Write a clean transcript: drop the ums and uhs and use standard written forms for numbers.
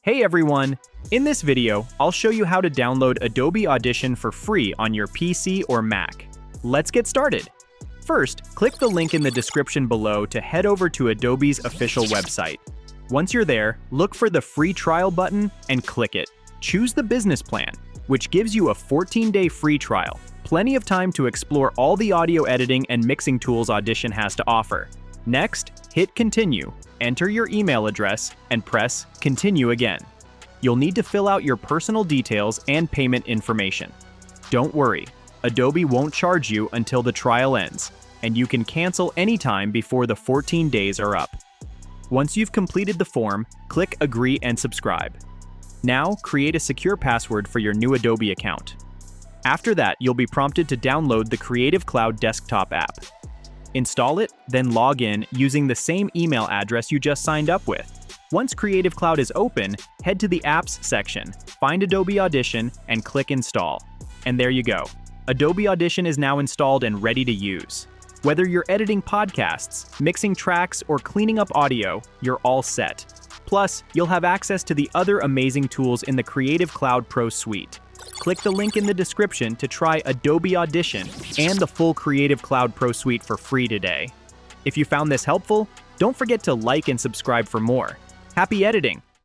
Hey everyone! In this video, I'll show you how to download Adobe Audition for free on your PC or Mac. Let's get started! First, click the link in the description below to head over to Adobe's official website. Once you're there, look for the free trial button and click it. Choose the business plan, which gives you a 14-day free trial, plenty of time to explore all the audio editing and mixing tools Audition has to offer. Next, hit Continue, enter your email address, and press Continue again. You'll need to fill out your personal details and payment information. Don't worry, Adobe won't charge you until the trial ends, and you can cancel anytime before the 14 days are up. Once you've completed the form, click Agree and Subscribe. Now, create a secure password for your new Adobe account. After that, you'll be prompted to download the Creative Cloud desktop app. Install it, then log in using the same email address you just signed up with. Once Creative Cloud is open, head to the Apps section, find Adobe Audition, and click Install. And there you go. Adobe Audition is now installed and ready to use. Whether you're editing podcasts, mixing tracks, or cleaning up audio, you're all set. Plus, you'll have access to the other amazing tools in the Creative Cloud Pro suite. Click the link in the description to try Adobe Audition and the full Creative Cloud Pro suite for free today. If you found this helpful, don't forget to like and subscribe for more. Happy editing!